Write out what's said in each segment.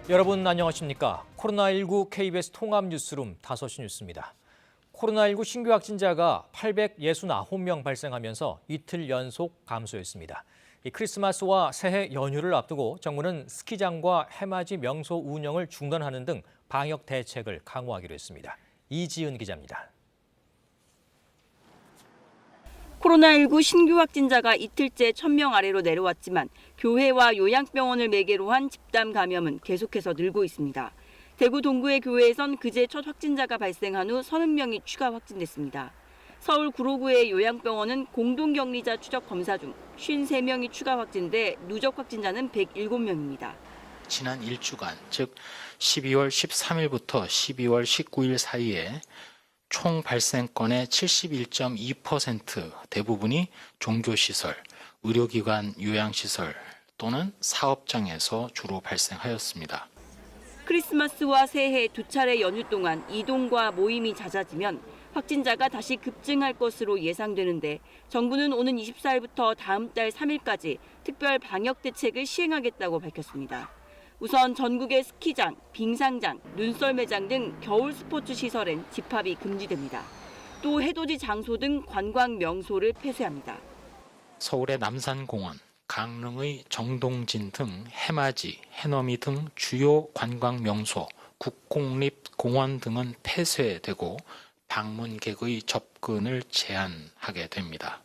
여러분 안녕하십니까? 코로나19 KBS 통합뉴스룸 5시 뉴스입니다. 코로나19 신규 확진자가 869명 발생하면서 이틀 연속 감소했습니다. 크리스마스와 새해 연휴를 앞두고 정부는 스키장과 해맞이 명소 운영을 중단하는 등 방역 대책을 강화하기로 했습니다. 이지은 기자입니다. 코로나19 신규 확진자가 이틀째 1,000명 아래로 내려왔지만 교회와 요양병원을 매개로 한 집단 감염은 계속해서 늘고 있습니다. 대구 동구의 교회에선 그제 첫 확진자가 발생한 후 30명이 추가 확진됐습니다. 서울 구로구의 요양병원은 공동격리자 추적 검사 중 53명이 추가 확진돼 누적 확진자는 107명입니다. 지난 일주간, 즉 12월 13일부터 12월 19일 사이에 총 발생건의 71.2% 대부분이 종교시설, 의료기관 요양시설 또는 사업장에서 주로 발생하였습니다. 크리스마스와 새해 두 차례 연휴 동안 이동과 모임이 잦아지면 확진자가 다시 급증할 것으로 예상되는데 정부는 오는 24일부터 다음 달 3일까지 특별 방역 대책을 시행하겠다고 밝혔습니다. 우선 전국의 스키장, 빙상장, 눈썰매장 등 겨울 스포츠 시설엔 집합이 금지됩니다. 또 해돋이 장소 등 관광 명소를 폐쇄합니다. 서울의 남산공원, 강릉의 정동진 등 해맞이, 해넘이 등 주요 관광 명소, 국공립공원 등은 폐쇄되고 방문객의 접근을 제한하게 됩니다.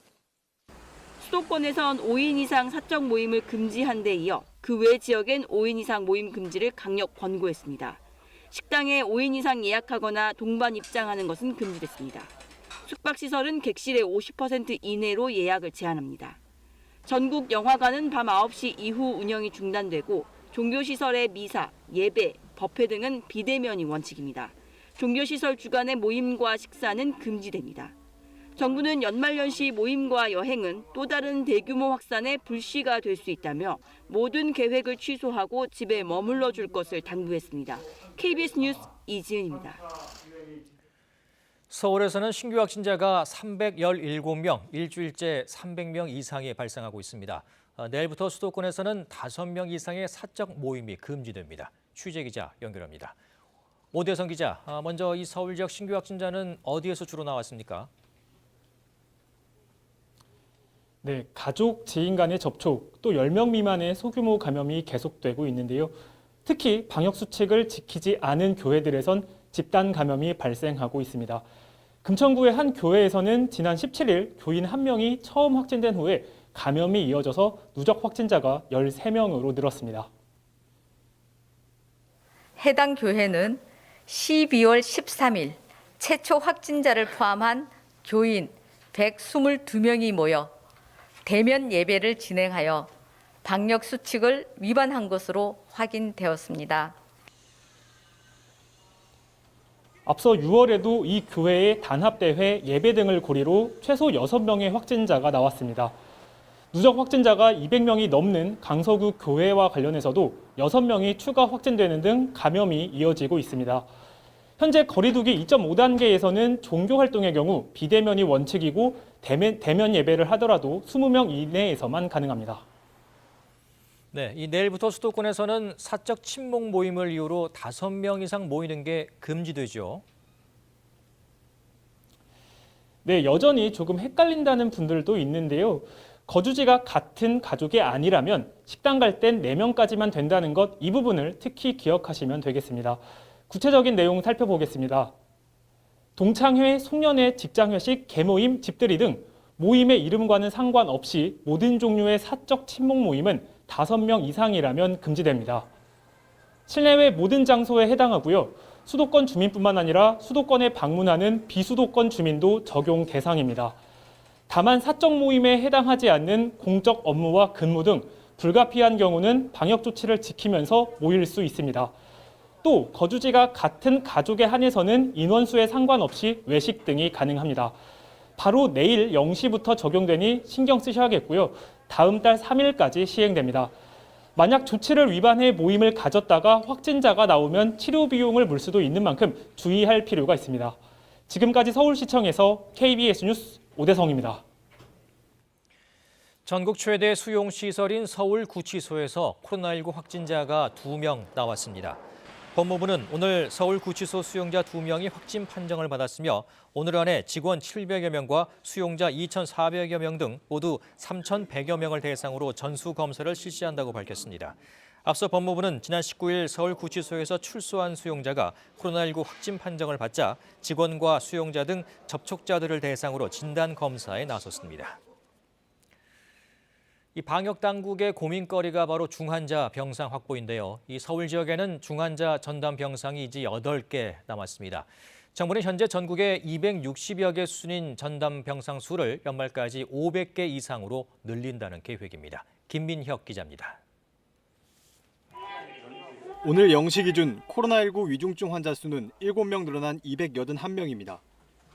수도권에선 5인 이상 사적 모임을 금지한 데 이어 그 외 지역엔 5인 이상 모임 금지를 강력 권고했습니다. 식당에 5인 이상 예약하거나 동반 입장하는 것은 금지됐습니다. 숙박시설은 객실의 50% 이내로 예약을 제한합니다. 전국 영화관은 밤 9시 이후 운영이 중단되고 종교시설의 미사, 예배, 법회 등은 비대면이 원칙입니다. 종교시설 주간의 모임과 식사는 금지됩니다. 정부는 연말연시 모임과 여행은 또 다른 대규모 확산의 불씨가 될 수 있다며 모든 계획을 취소하고 집에 머물러 줄 것을 당부했습니다. KBS 뉴스 이지은입니다. 서울에서는 신규 확진자가 317명, 일주일째 300명 이상이 발생하고 있습니다. 내일부터 수도권에서는 5명 이상의 사적 모임이 금지됩니다. 취재 기자 연결합니다. 오대성 기자, 먼저 이 서울 지역 신규 확진자는 어디에서 주로 나왔습니까? 네, 가족, 지인 간의 접촉, 또 10명 미만의 소규모 감염이 계속되고 있는데요. 특히 방역 수칙을 지키지 않은 교회들에선 집단 감염이 발생하고 있습니다. 금천구의 한 교회에서는 지난 17일 교인 1명이 처음 확진된 후에 감염이 이어져서 누적 확진자가 13명으로 늘었습니다. 해당 교회는 12월 13일 최초 확진자를 포함한 교인 122명이 모여 대면 예배를 진행하여 방역 수칙을 위반한 것으로 확인되었습니다. 앞서 6월에도 이 교회의 단합대회 예배 등을 고리로 최소 6명의 확진자가 나왔습니다. 누적 확진자가 200명이 넘는 강서구 교회와 관련해서도 6명이 추가 확진되는 등 감염이 이어지고 있습니다. 현재 거리두기 2.5단계에서는 종교활동의 경우 비대면이 원칙이고 대면 예배를 하더라도 20명 이내에서만 가능합니다. 네, 이 내일부터 수도권에서는 사적 친목 모임을 이유로 5명 이상 모이는 게 금지되죠. 네, 여전히 조금 헷갈린다는 분들도 있는데요. 거주지가 같은 가족이 아니라면 식당 갈 땐 4명까지만 된다는 것, 이 부분을 특히 기억하시면 되겠습니다. 구체적인 내용 살펴보겠습니다. 동창회, 송년회, 직장회식, 계모임, 집들이 등 모임의 이름과는 상관없이 모든 종류의 사적 친목 모임은 5명 이상이라면 금지됩니다. 실내외 모든 장소에 해당하고요. 수도권 주민뿐만 아니라 수도권에 방문하는 비수도권 주민도 적용 대상입니다. 다만 사적 모임에 해당하지 않는 공적 업무와 근무 등 불가피한 경우는 방역 조치를 지키면서 모일 수 있습니다. 또 거주지가 같은 가족에 한해서는 인원수에 상관없이 외식 등이 가능합니다. 바로 내일 0시부터 적용되니 신경 쓰셔야겠고요. 다음 달 3일까지 시행됩니다. 만약 조치를 위반해 모임을 가졌다가 확진자가 나오면 치료 비용을 물 수도 있는 만큼 주의할 필요가 있습니다. 지금까지 서울시청에서 KBS 뉴스 오대성입니다. 전국 최대 수용시설인 서울구치소에서 코로나19 확진자가 2명 나왔습니다. 법무부는 오늘 서울구치소 수용자 2명이 확진 판정을 받았으며 오늘 안에 직원 700여 명과 수용자 2,400여 명 등 모두 3,100여 명을 대상으로 전수검사를 실시한다고 밝혔습니다. 앞서 법무부는 지난 19일 서울구치소에서 출소한 수용자가 코로나19 확진 판정을 받자 직원과 수용자 등 접촉자들을 대상으로 진단검사에 나섰습니다. 이 방역 당국의 고민거리가 바로 중환자 병상 확보인데요. 이 서울 지역에는 중환자 전담 병상이 이제 8개 남았습니다. 정부는 현재 전국에 260여 개 수준인 전담 병상 수를 연말까지 500개 이상으로 늘린다는 계획입니다. 김민혁 기자입니다. 오늘 0시 기준 코로나19 위중증 환자 수는 7명 늘어난 281명입니다.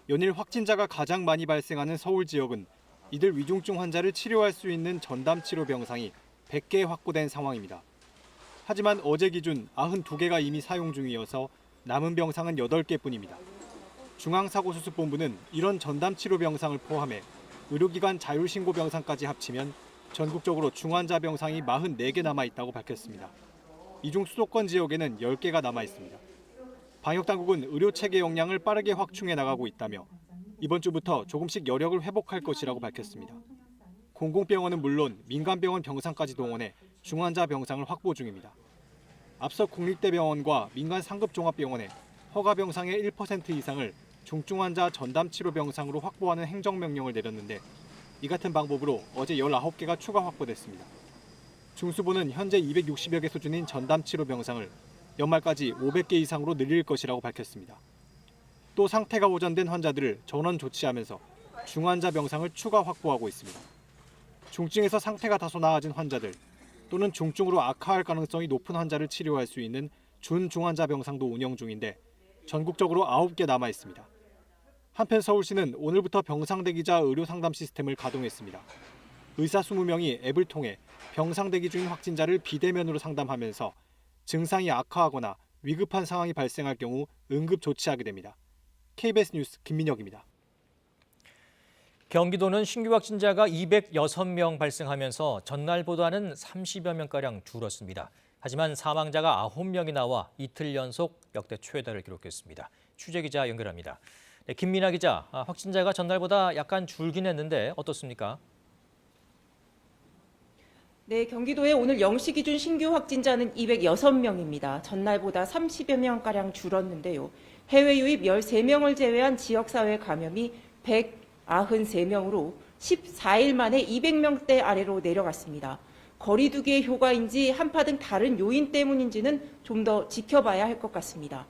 연일 확진자가 가장 많이 발생하는 서울 지역은 이들 위중증 환자를 치료할 수 있는 전담 치료 병상이 100개 확보된 상황입니다. 하지만 어제 기준 92개가 이미 사용 중이어서 남은 병상은 8개뿐입니다. 중앙사고수습본부는 이런 전담 치료 병상을 포함해 의료기관 자율신고 병상까지 합치면 전국적으로 중환자 병상이 44개 남아있다고 밝혔습니다. 이 중 수도권 지역에는 10개가 남아있습니다. 방역당국은 의료체계 역량을 빠르게 확충해 나가고 있다며 이번 주부터 조금씩 여력을 회복할 것이라고 밝혔습니다. 공공병원은 물론 민간병원 병상까지 동원해 중환자 병상을 확보 중입니다. 앞서 국립대병원과 민간 상급종합병원에 허가 병상의 1% 이상을 중증환자 전담치료 병상으로 확보하는 행정명령을 내렸는데 이 같은 방법으로 어제 19개가 추가 확보됐습니다. 중수부는 현재 260여 개 수준인 전담치료 병상을 연말까지 500개 이상으로 늘릴 것이라고 밝혔습니다. 또 상태가 호전된 환자들을 전원 조치하면서 중환자 병상을 추가 확보하고 있습니다. 중증에서 상태가 다소 나아진 환자들 또는 중증으로 악화할 가능성이 높은 환자를 치료할 수 있는 준중환자 병상도 운영 중인데 전국적으로 9개 남아 있습니다. 한편 서울시는 오늘부터 병상 대기자 의료 상담 시스템을 가동했습니다. 의사 20명이 앱을 통해 병상 대기 중인 확진자를 비대면으로 상담하면서 증상이 악화하거나 위급한 상황이 발생할 경우 응급 조치하게 됩니다. KBS 뉴스 김민혁입니다. 경기도는 신규 확진자가 206명 발생하면서 전날보다는 30여 명가량 줄었습니다. 하지만 사망자가 9명이 나와 이틀 연속 역대 최다를 기록했습니다. 취재기자 연결합니다. 네, 김민아 기자, 확진자가 전날보다 약간 줄긴 했는데 어떻습니까? 네, 경기도의 오늘 0시 기준 신규 확진자는 206명입니다. 전날보다 30여 명가량 줄었는데요. 해외 유입 13명을 제외한 지역사회 감염이 193명으로 14일 만에 200명대 아래로 내려갔습니다. 거리 두기의 효과인지 한파 등 다른 요인 때문인지는 좀 더 지켜봐야 할 것 같습니다.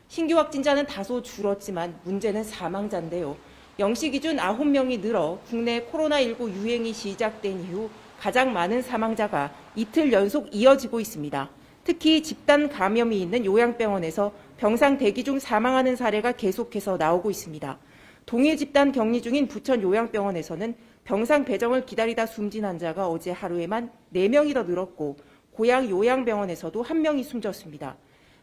신규 확진자는 다소 줄었지만 문제는 사망자인데요. 0시 기준 9명이 늘어 국내 코로나19 유행이 시작된 이후 가장 많은 사망자가 이틀 연속 이어지고 있습니다. 특히 집단 감염이 있는 요양병원에서 병상 대기 중 사망하는 사례가 계속해서 나오고 있습니다. 동일 집단 격리 중인 부천 요양병원에서는 병상 배정을 기다리다 숨진 환자가 어제 하루에만 4명이 더 늘었고 고양 요양병원에서도 1명이 숨졌습니다.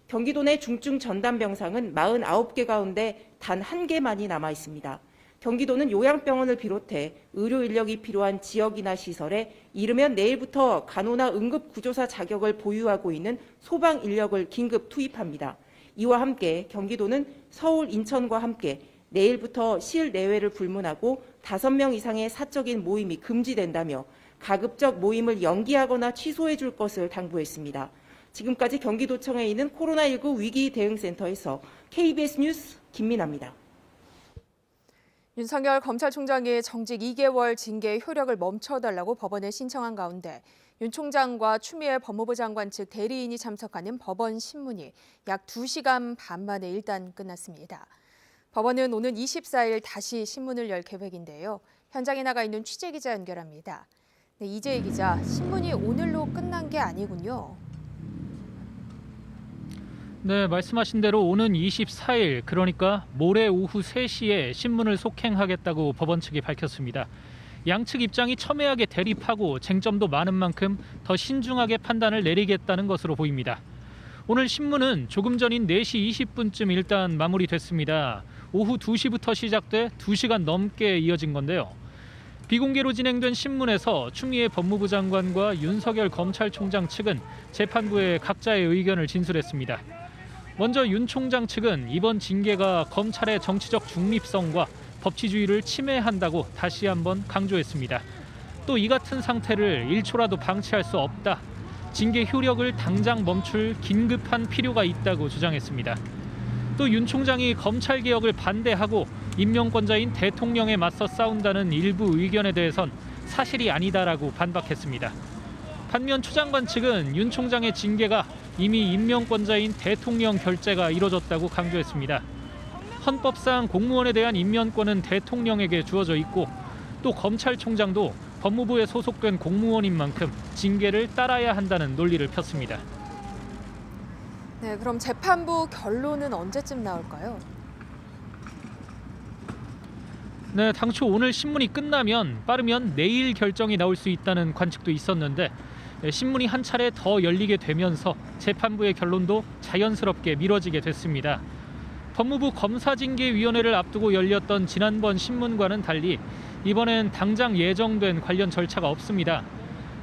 경기도 내 중증 전담 병상은 49개 가운데 단 1개만이 남아 있습니다. 경기도는 요양병원을 비롯해 의료 인력이 필요한 지역이나 시설에 이르면 내일부터 간호나 응급구조사 자격을 보유하고 있는 소방 인력을 긴급 투입합니다. 이와 함께 경기도는 서울, 인천과 함께 내일부터 실내외를 불문하고 5명 이상의 사적인 모임이 금지된다며 가급적 모임을 연기하거나 취소해 줄 것을 당부했습니다. 지금까지 경기도청에 있는 코로나19 위기 대응센터에서 KBS 뉴스 김민아입니다. 윤석열 검찰총장이 정직 2개월 징계 효력을 멈춰달라고 법원에 신청한 가운데 윤 총장과 추미애 법무부 장관 측 대리인이 참석하는 법원 신문이 약 2시간 반 만에 일단 끝났습니다. 법원은 오는 24일 다시 신문을 열 계획인데요. 현장에 나가 있는 취재기자 연결합니다. 네, 이재희 기자, 신문이 오늘로 끝난 게 아니군요. 네, 말씀하신 대로 오는 24일, 그러니까 모레 오후 3시에 신문을 속행하겠다고 법원 측이 밝혔습니다. 양측 입장이 첨예하게 대립하고 쟁점도 많은 만큼 더 신중하게 판단을 내리겠다는 것으로 보입니다. 오늘 신문은 조금 전인 4시 20분쯤 일단 마무리됐습니다. 오후 2시부터 시작돼 2시간 넘게 이어진 건데요. 비공개로 진행된 신문에서 추미애 법무부 장관과 윤석열 검찰총장 측은 재판부에 각자의 의견을 진술했습니다. 먼저 윤 총장 측은 이번 징계가 검찰의 정치적 중립성과 법치주의를 침해한다고 다시 한번 강조했습니다. 또 이 같은 상태를 1초라도 방치할 수 없다. 징계 효력을 당장 멈출 긴급한 필요가 있다고 주장했습니다. 또 윤 총장이 검찰개혁을 반대하고 임명권자인 대통령에 맞서 싸운다는 일부 의견에 대해선 사실이 아니다라고 반박했습니다. 반면 추 장관 측은 윤 총장의 징계가 이미 임명권자인 대통령 결재가 이뤄졌다고 강조했습니다. 헌법상 공무원에 대한 임명권은 대통령에게 주어져 있고 또 검찰총장도 법무부에 소속된 공무원인 만큼 징계를 따라야 한다는 논리를 폈습니다. 네, 그럼 재판부 결론은 언제쯤 나올까요? 네, 당초 오늘 신문이 끝나면 빠르면 내일 결정이 나올 수 있다는 관측도 있었는데 신문이 한 차례 더 열리게 되면서 재판부의 결론도 자연스럽게 미뤄지게 됐습니다. 법무부 검사징계위원회를 앞두고 열렸던 지난번 신문과는 달리 이번엔 당장 예정된 관련 절차가 없습니다.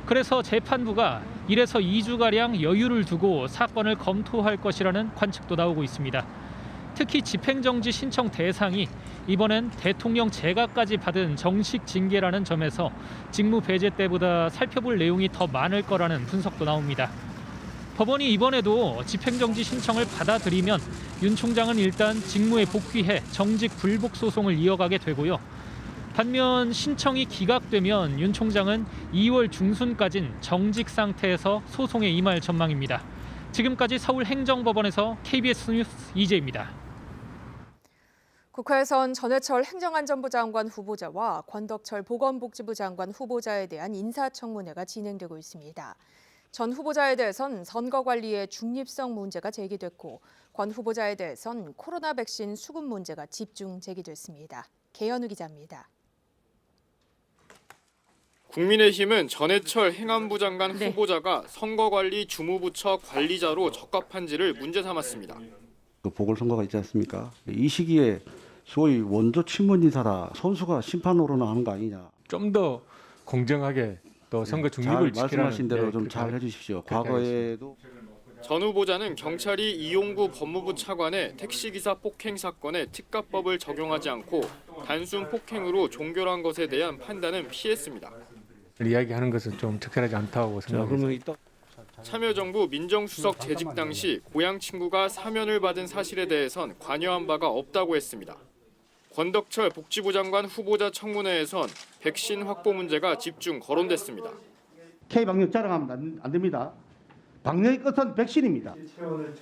그래서 재판부가 1에서 2주가량 여유를 두고 사건을 검토할 것이라는 관측도 나오고 있습니다. 특히 집행정지 신청 대상이 이번엔 대통령 재가까지 받은 정식 징계라는 점에서 직무 배제 때보다 살펴볼 내용이 더 많을 거라는 분석도 나옵니다. 법원이 이번에도 집행정지 신청을 받아들이면 윤 총장은 일단 직무에 복귀해 정직 불복 소송을 이어가게 되고요. 반면 신청이 기각되면 윤 총장은 2월 중순까지는 정직 상태에서 소송에 임할 전망입니다. 지금까지 서울행정법원에서 KBS 뉴스 이재입니다. 국회에선 전해철 행정안전부 장관 후보자와 권덕철 보건복지부 장관 후보자에 대한 인사청문회가 진행되고 있습니다. 전 후보자에 대해선 선거관리의 중립성 문제가 제기됐고 권 후보자에 대해선 코로나 백신 수급 문제가 집중 제기됐습니다. 개연우 기자입니다. 국민의힘은 전해철 행안부 장관 후보자가 선거관리 주무부처 관리자로 적합한지를 문제 삼았습니다. 그 보궐선거가 있지 않습니까? 이 시기에 소위 원조 친문인사라 선수가 심판으로 나오는 거 아니냐. 좀 더 공정하게 또 선거 중립을 지키라는 말씀하신 대로 좀 잘 해주십시오. 과거에도 전 후보자는 경찰이 이용구 법무부 차관의 택시기사 폭행 사건에 특가법을 적용하지 않고 단순 폭행으로 종결한 것에 대한 판단은 피했습니다. 이야기하는 것은 좀 특별하지 않다고 생각합니다. 참여정부 민정수석 재직 당시 고향 친구가 사면을 받은 사실에 대해선 관여한 바가 없다고 했습니다. 권덕철 복지부 장관 후보자 청문회에선 백신 확보 문제가 집중 거론됐습니다. K방역 자랑하면 안 됩니다. 방역의 끝은 백신입니다.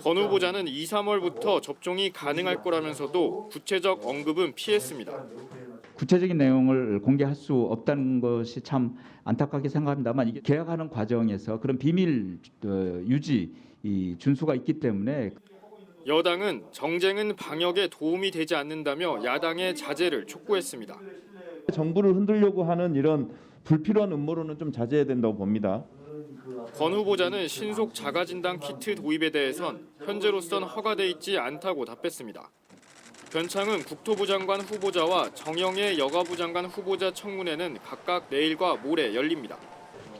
권 후보자는 2, 3월부터 접종이 가능할 거라면서도 구체적 언급은 피했습니다. 구체적인 내용을 공개할 수 없다는 것이 참 안타깝게 생각합니다만 이게 계약하는 과정에서 그런 비밀 유지 준수가 있기 때문에 여당은 정쟁은 방역에 도움이 되지 않는다며 야당의 자제를 촉구했습니다. 정부를 흔들려고 하는 이런 불필요한 음모론은 좀 자제해야 된다고 봅니다. 권 후보자는 신속 자가진단 키트 도입에 대해선 현재로선 허가돼 있지 않다고 답했습니다. 변창흠 국토부 장관 후보자와 정영애 여가부 장관 후보자 청문회는 각각 내일과 모레 열립니다.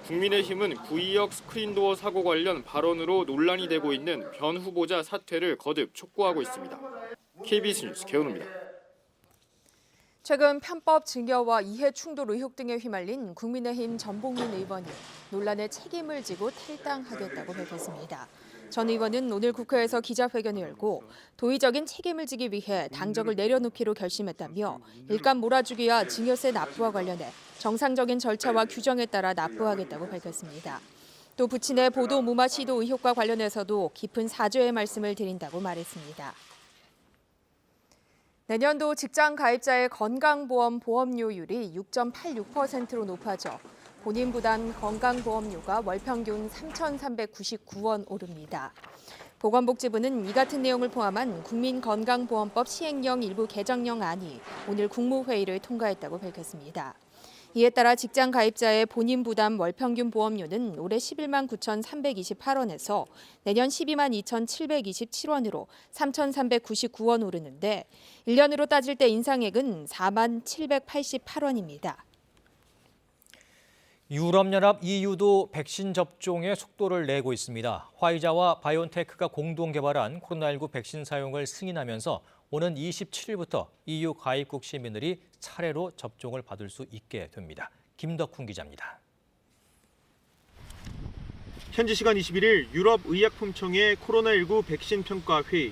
국민의힘은 구의역 스크린도어 사고 관련 발언으로 논란이 되고 있는 변 후보자 사퇴를 거듭 촉구하고 있습니다. KBS 뉴스 개연우입니다. 최근 편법 증여와 이해 충돌 의혹 등에 휘말린 국민의힘 전봉민 의원이 논란에 책임을 지고 탈당하겠다고 밝혔습니다. 전 의원은 오늘 국회에서 기자회견을 열고 도의적인 책임을 지기 위해 당적을 내려놓기로 결심했다며 일감 몰아주기와 증여세 납부와 관련해 정상적인 절차와 규정에 따라 납부하겠다고 밝혔습니다. 또 부친의 보도 무마 시도 의혹과 관련해서도 깊은 사죄의 말씀을 드린다고 말했습니다. 내년도 직장 가입자의 건강보험 보험료율이 6.86%로 높아져 본인 부담 건강보험료가 월 평균 3,399원 오릅니다. 보건복지부는 이 같은 내용을 포함한 국민건강보험법 시행령 일부 개정령안이 오늘 국무회의를 통과했다고 밝혔습니다. 이에 따라 직장 가입자의 본인 부담 월 평균 보험료는 올해 11만 9,328원에서 내년 12만 2,727원으로 3,399원 오르는데 1년으로 따질 때 인상액은 4만 788원입니다. 유럽연합 EU도 백신 접종에 속도를 내고 있습니다. 화이자와 바이온테크가 공동 개발한 코로나19 백신 사용을 승인하면서 오는 27일부터 EU 가입국 시민들이 차례로 접종을 받을 수 있게 됩니다. 김덕훈 기자입니다. 현지 시간 21일 유럽의약품청의 코로나19 백신 평가 회의.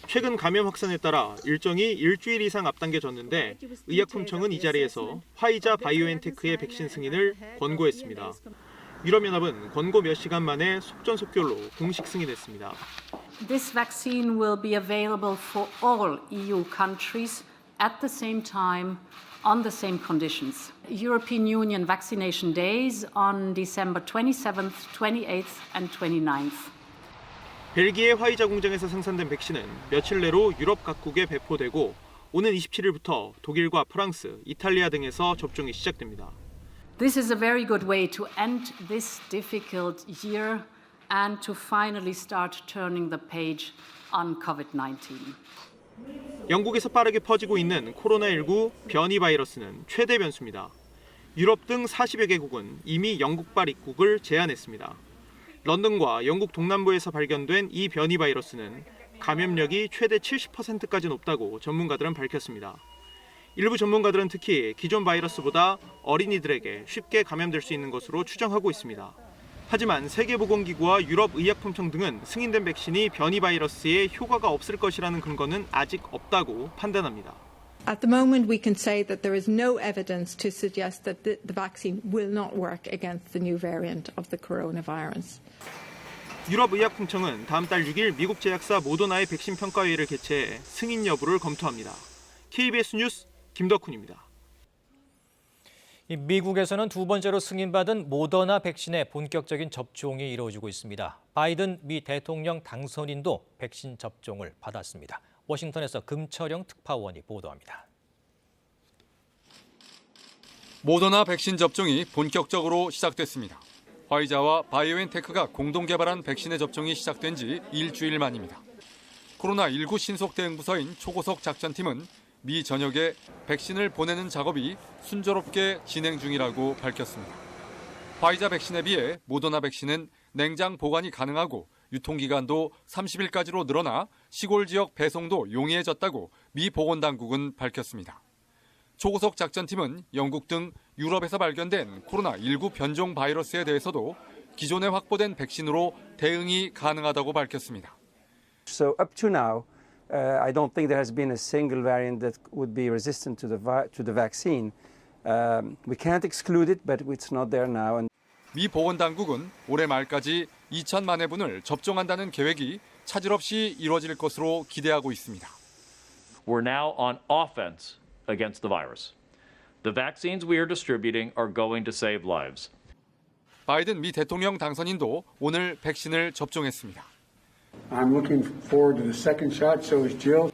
최근 감염 확산에 따라 일정이 일주일 이상 앞당겨졌는데 의약품청은 이 자리에서 화이자 바이오엔테크의 백신 승인을 권고했습니다. 유럽연합은 권고 몇 시간 만에 속전속결로 공식 승인했습니다. This vaccine will be available for all EU countries at the same time on the same conditions. European Union vaccination days on December 27th, 28th and 29th. 벨기에 화이자 공장에서 생산된 백신은 며칠 내로 유럽 각국에 배포되고 오는 27일부터 독일과 프랑스, 이탈리아 등에서 접종이 시작됩니다. This is a very good way to end this difficult year and to finally start turning the page on COVID-19. 영국에서 빠르게 퍼지고 있는 코로나19 변이 바이러스는 최대 변수입니다. 유럽 등 40여 개국은 이미 영국발 입국을 제한했습니다. 런던과 영국 동남부에서 발견된 이 변이 바이러스는 감염력이 최대 70%까지 높다고 전문가들은 밝혔습니다. 일부 전문가들은 특히 기존 바이러스보다 어린이들에게 쉽게 감염될 수 있는 것으로 추정하고 있습니다. 하지만 세계보건기구와 유럽의약품청 등은 승인된 백신이 변이 바이러스에 효과가 없을 것이라는 근거는 아직 없다고 판단합니다. At the moment, we can say that there is no evidence to suggest that the vaccine will not work against the new variant of the coronavirus. 유럽의약품청은 다음 달 6일 미국 제약사 모더나의 백신 평가회의를 개최해 승인 여부를 검토합니다. KBS 뉴스 김덕훈입니다. 미국에서는 두 번째로 승인받은 모더나 백신의 본격적인 접종이 이루어지고 있습니다. 바이든 미 대통령 당선인도 백신 접종을 받았습니다. 워싱턴에서 금철영 특파원이 보도합니다. 모더나 백신 접종이 본격적으로 시작됐습니다. 화이자와 바이오엔테크가 공동 개발한 백신의 접종이 시작된 지 일주일 만입니다. 코로나19 신속대응부서인 초고속 작전팀은 미 전역에 백신을 보내는 작업이 순조롭게 진행 중이라고 밝혔습니다. 화이자 백신에 비해 모더나 백신은 냉장 보관이 가능하고 유통기간도 30일까지로 늘어나 시골 지역 배송도 용이해졌다고 미 보건당국은 밝혔습니다. 초고속 작전팀은 영국 등 유럽에서 발견된 코로나19 변종 바이러스에 대해서도 기존에 확보된 백신으로 대응이 가능하다고 밝혔습니다. So up to now, I don't think there has been a single variant that would be resistant to the vaccine. We can't exclude it, but it's not there now. 미 보건당국은 올해 말까지 2천만 회분을 접종한다는 계획이 차질 없이 이루어질 것으로 기대하고 있습니다. We're now on offense against the virus. The vaccines we are distributing are going to save lives. 바이든 미 대통령 당선인도 오늘 백신을 접종했습니다. I'm looking forward to the second shot, so is Jill.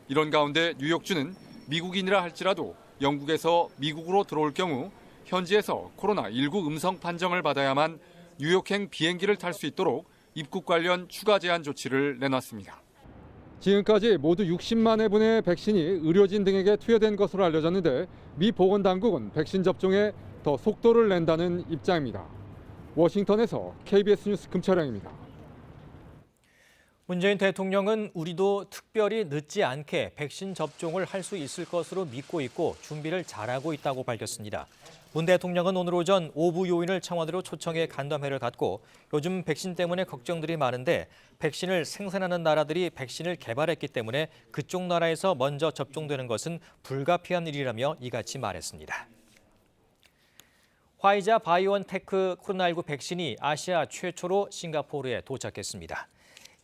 이런 가운데 뉴욕주는 미국인이라 할지라도 영국에서 미국으로 들어올 경우 현지에서 코로나19 음성 판정을 받아야만 뉴욕행 비행기를 탈 수 있도록 입국 관련 추가 제한 조치를 내놨습니다. 지금까지 모두 60만 회분의 백신이 의료진 등에게 투여된 것으로 알려졌는데 미 보건당국은 백신 접종에 더 속도를 낸다는 입장입니다. 워싱턴에서 KBS 뉴스 금철영입니다. 문재인 대통령은 우리도 특별히 늦지 않게 백신 접종을 할 수 있을 것으로 믿고 있고 준비를 잘하고 있다고 밝혔습니다. 문 대통령은 오늘 오전 오부 요인을 청와대로 초청해 간담회를 갖고 요즘 백신 때문에 걱정들이 많은데 백신을 생산하는 나라들이 백신을 개발했기 때문에 그쪽 나라에서 먼저 접종되는 것은 불가피한 일이라며 이같이 말했습니다. 화이자 바이오엔테크 코로나19 백신이 아시아 최초로 싱가포르에 도착했습니다.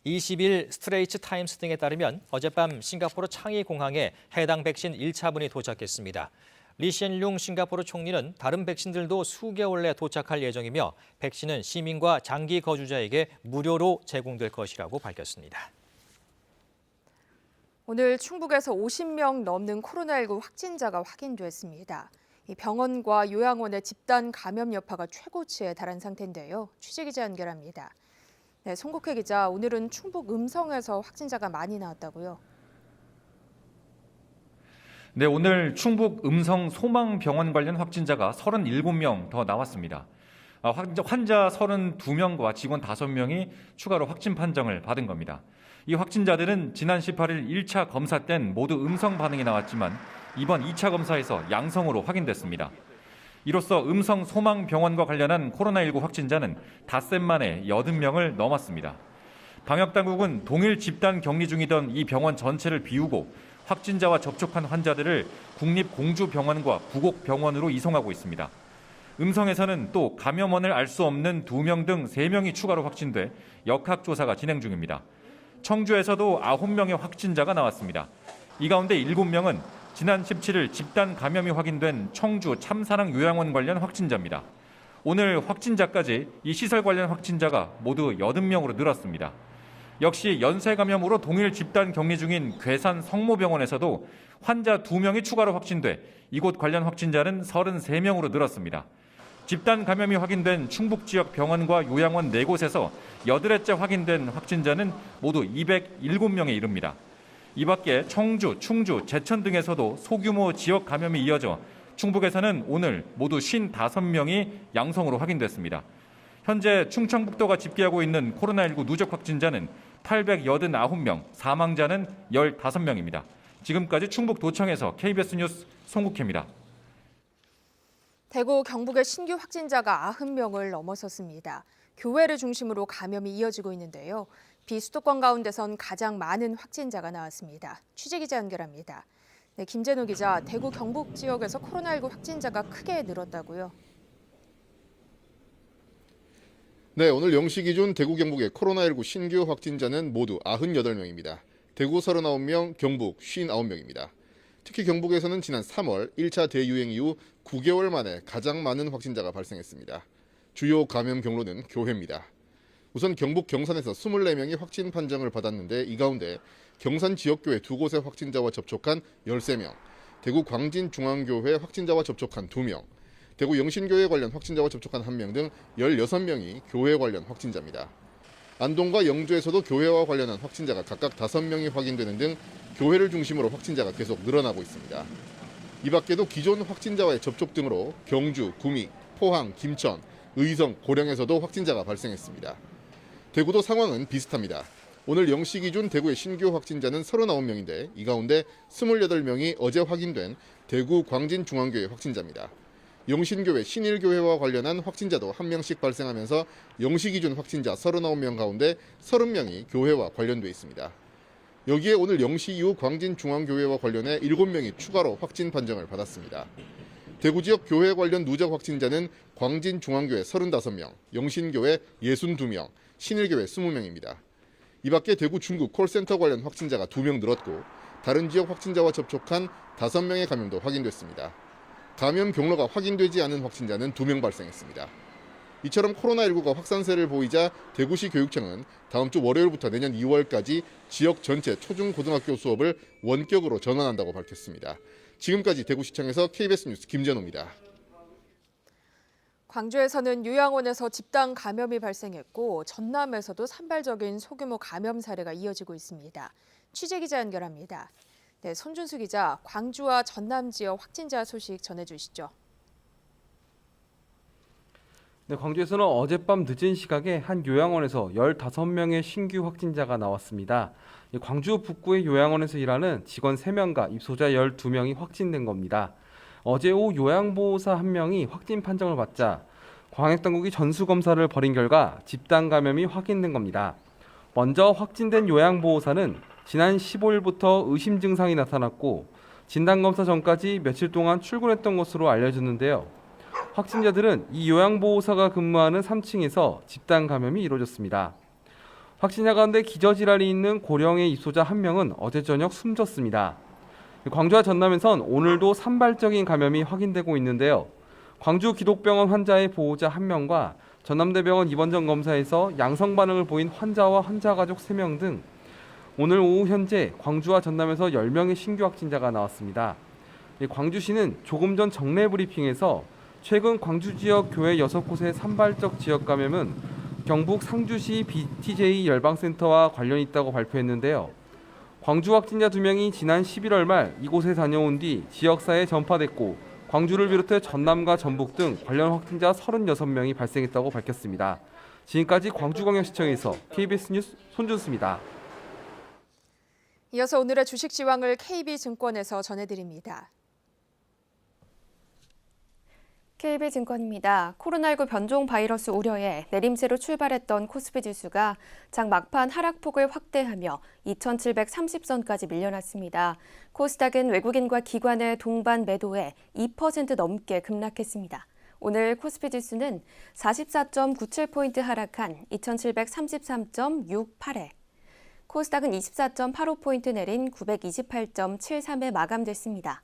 20일 스트레이트 타임스 등에 따르면 어젯밤 싱가포르 창이 공항에 해당 백신 1차분이 도착했습니다. 리시엔룽 싱가포르 총리는 다른 백신들도 수개월 내 도착할 예정이며 백신은 시민과 장기 거주자에게 무료로 제공될 것이라고 밝혔습니다. 오늘 충북에서 50명 넘는 코로나19 확진자가 확인됐습니다. 이 병원과 요양원의 집단 감염 여파가 최고치에 달한 상태인데요. 취재기자 연결합니다. 네, 송국회 기자, 오늘은 충북 음성에서 확진자가 많이 나왔다고요? 네, 오늘 충북 음성 소망병원 관련 확진자가 37명 더 나왔습니다. 환자 32명과 직원 5명이 추가로 확진 판정을 받은 겁니다. 이 확진자들은 지난 18일 1차 검사 땐 모두 음성 반응이 나왔지만 이번 2차 검사에서 양성으로 확인됐습니다. 이로써 음성 소망병원과 관련한 코로나19 확진자는 닷새 만에 80명을 넘었습니다. 방역당국은 동일 집단 격리 중이던 이 병원 전체를 비우고 확진자와 접촉한 환자들을 국립공주병원과 부곡병원으로 이송하고 있습니다. 음성에서는 또 감염원을 알 수 없는 2명 등 3명이 추가로 확진돼 역학조사가 진행 중입니다. 청주에서도 9명의 확진자가 나왔습니다. 이 가운데 7명은 지난 17일 집단 감염이 확인된 청주 참사랑 요양원 관련 확진자입니다. 오늘 확진자까지 이 시설 관련 확진자가 모두 80명으로 늘었습니다. 역시 연쇄 감염으로 동일 집단 격리 중인 괴산 성모병원에서도 환자 2명이 추가로 확진돼 이곳 관련 확진자는 33명으로 늘었습니다. 집단 감염이 확인된 충북 지역 병원과 요양원 4곳에서 8회째 확인된 확진자는 모두 207명에 이릅니다. 이 밖에 청주, 충주, 제천 등에서도 소규모 지역 감염이 이어져 충북에서는 오늘 모두 55명이 양성으로 확인됐습니다. 현재 충청북도가 집계하고 있는 코로나19 누적 확진자는 889명, 사망자는 15명입니다. 지금까지 충북도청에서 KBS 뉴스 송국혜입니다. 대구 경북의 신규 확진자가 90명을 넘어섰습니다. 교회를 중심으로 감염이 이어지고 있는데요. 비수도권 가운데선 가장 많은 확진자가 나왔습니다. 취재기자 연결합니다. 네, 김재노 기자, 대구 경북 지역에서 코로나19 확진자가 크게 늘었다고요? 네, 오늘 0시 기준 대구 경북의 코로나19 신규 확진자는 모두 98명입니다. 대구 39명, 경북 59명입니다. 특히 경북에서는 지난 3월 1차 대유행 이후 9개월 만에 가장 많은 확진자가 발생했습니다. 주요 감염 경로는 교회입니다. 우선 경북 경산에서 24명이 확진 판정을 받았는데 이 가운데 경산 지역교회 2곳의 확진자와 접촉한 13명, 대구 광진중앙교회 확진자와 접촉한 2명, 대구 영신교회 관련 확진자와 접촉한 1명 등 16명이 교회 관련 확진자입니다. 안동과 영주에서도 교회와 관련한 확진자가 각각 5명이 확인되는 등 교회를 중심으로 확진자가 계속 늘어나고 있습니다. 이 밖에도 기존 확진자와의 접촉 등으로 경주, 구미, 포항, 김천, 의성, 고령에서도 확진자가 발생했습니다. 대구도 상황은 비슷합니다. 오늘 0시 기준 대구의 신규 확진자는 39명인데 이 가운데 28명이 어제 확인된 대구 광진중앙교회 확진자입니다. 영신교회, 신일교회와 관련한 확진자도 1명씩 발생하면서 0시 기준 확진자 39명 가운데 30명이 교회와 관련돼 있습니다. 여기에 오늘 0시 이후 광진중앙교회와 관련해 7명이 추가로 확진 판정을 받았습니다. 대구 지역 교회 관련 누적 확진자는 광진중앙교회 35명, 영신교회 62명, 신일교회 20명입니다. 이 밖에 대구 중구 콜센터 관련 확진자가 2명 늘었고 다른 지역 확진자와 접촉한 5명의 감염도 확인됐습니다. 감염 경로가 확인되지 않은 확진자는 2명 발생했습니다. 이처럼 코로나19가 확산세를 보이자 대구시 교육청은 다음 주 월요일부터 내년 2월까지 지역 전체 초중고등학교 수업을 원격으로 전환한다고 밝혔습니다. 지금까지 대구시청에서 KBS 뉴스 김재노입니다. 광주에서는 요양원에서 집단 감염이 발생했고 전남에서도 산발적인 소규모 감염 사례가 이어지고 있습니다. 취재기자 연결합니다. 네, 손준수 기자, 광주와 전남 지역 확진자 소식 전해주시죠. 네, 광주에서는 어젯밤 늦은 시각에 한 요양원에서 15명의 신규 확진자가 나왔습니다. 광주 북구의 요양원에서 일하는 직원 3명과 입소자 12명이 확진된 겁니다. 어제 오후 요양보호사 1명이 확진 판정을 받자 광역당국이 전수검사를 벌인 결과 집단 감염이 확인된 겁니다. 먼저 확진된 요양보호사는 지난 15일부터 의심 증상이 나타났고 진단검사 전까지 며칠 동안 출근했던 것으로 알려졌는데요. 확진자들은 이 요양보호사가 근무하는 3층에서 집단 감염이 이루어졌습니다. 확진자 가운데 기저질환이 있는 고령의 입소자 1명은 어제 저녁 숨졌습니다. 광주와 전남에선 오늘도 산발적인 감염이 확인되고 있는데요. 광주 기독병원 환자의 보호자 1명과 전남대병원 입원전 검사에서 양성 반응을 보인 환자와 환자 가족 3명 등 오늘 오후 현재 광주와 전남에서 10명의 신규 확진자가 나왔습니다. 광주시는 조금 전 정례 브리핑에서 최근 광주 지역 교회 6곳의 산발적 지역 감염은 경북 상주시 BTJ 열방센터와 관련이 있다고 발표했는데요. 광주 확진자 2명이 지난 11월 말 이곳에 다녀온 뒤 지역사회에 전파됐고 광주를 비롯해 전남과 전북 등 관련 확진자 36명이 발생했다고 밝혔습니다. 지금까지 광주광역시청에서 KBS 뉴스 손준수입니다. 이어서 오늘의 주식 시황을 KB증권에서 전해드립니다. KB증권입니다. 코로나19 변종 바이러스 우려에 내림세로 출발했던 코스피 지수가 장 막판 하락폭을 확대하며 2730선까지 밀려났습니다. 코스닥은 외국인과 기관의 동반 매도에 2% 넘게 급락했습니다. 오늘 코스피 지수는 44.97포인트 하락한 2733.68에 코스닥은 24.85포인트 내린 928.73에 마감됐습니다.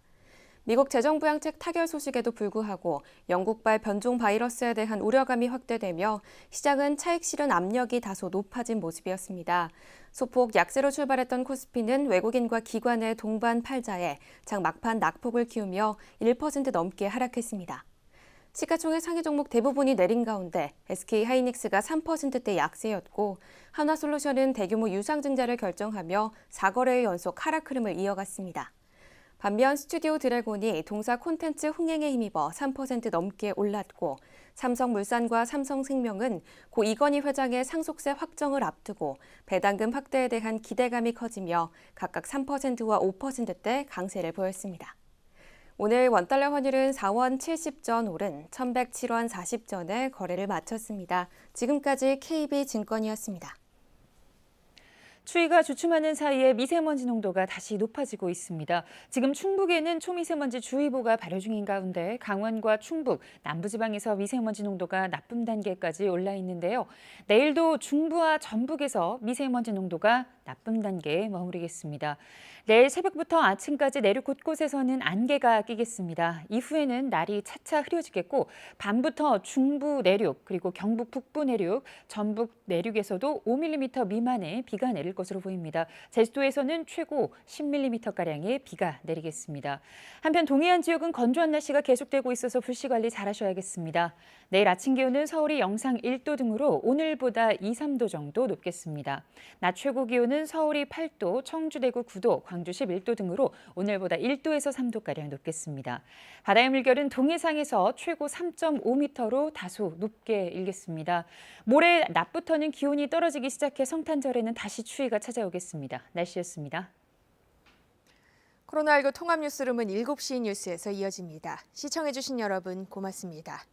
미국 재정부양책 타결 소식에도 불구하고 영국발 변종 바이러스에 대한 우려감이 확대되며 시장은 차익 실현 압력이 다소 높아진 모습이었습니다. 소폭 약세로 출발했던 코스피는 외국인과 기관의 동반 팔자에 장 막판 낙폭을 키우며 1% 넘게 하락했습니다. 시가총액 상위 종목 대부분이 내린 가운데 SK하이닉스가 3%대 약세였고 한화솔루션은 대규모 유상증자를 결정하며 4거래일 연속 하락 흐름을 이어갔습니다. 반면 스튜디오 드래곤이 동사 콘텐츠 흥행에 힘입어 3% 넘게 올랐고 삼성물산과 삼성생명은 고 이건희 회장의 상속세 확정을 앞두고 배당금 확대에 대한 기대감이 커지며 각각 3%와 5%대 강세를 보였습니다. 오늘 원달러 환율은 4원 70전 오른 1107원 40전에 거래를 마쳤습니다. 지금까지 KB증권이었습니다. 추위가 주춤하는 사이에 미세먼지 농도가 다시 높아지고 있습니다. 지금 충북에는 초미세먼지 주의보가 발효 중인 가운데 강원과 충북, 남부지방에서 미세먼지 농도가 나쁨 단계까지 올라 있는데요. 내일도 중부와 전북에서 미세먼지 농도가 나쁨 단계에 머무르겠습니다. 내일 새벽부터 아침까지 내륙 곳곳에서는 안개가 끼겠습니다. 이후에는 날이 차차 흐려지겠고 밤부터 중부 내륙 그리고 경북 북부 내륙, 전북 내륙에서도 5mm 미만의 비가 내릴 것으로 보입니다. 제주도에서는 최고 10mm가량의 비가 내리겠습니다. 한편 동해안 지역은 건조한 날씨가 계속되고 있어서 불씨 관리 잘하셔야겠습니다. 내일 아침 기온은 서울이 영상 1도 등으로 오늘보다 2, 3도 정도 높겠습니다. 낮 최고 기온은 서울이 8도, 청주, 대구 9도, 광주 11도 등으로 오늘보다 1도에서 3도가량 높겠습니다. 바다의 물결은 동해상에서 최고 3.5m로 다소 높게 일겠습니다. 모레 낮부터는 기온이 떨어지기 시작해 성탄절에는 다시 추위가 찾아오겠습니다. 날씨였습니다. 코로나19 통합 뉴스룸은 7시 뉴스에서 이어집니다. 시청해주신 여러분 고맙습니다.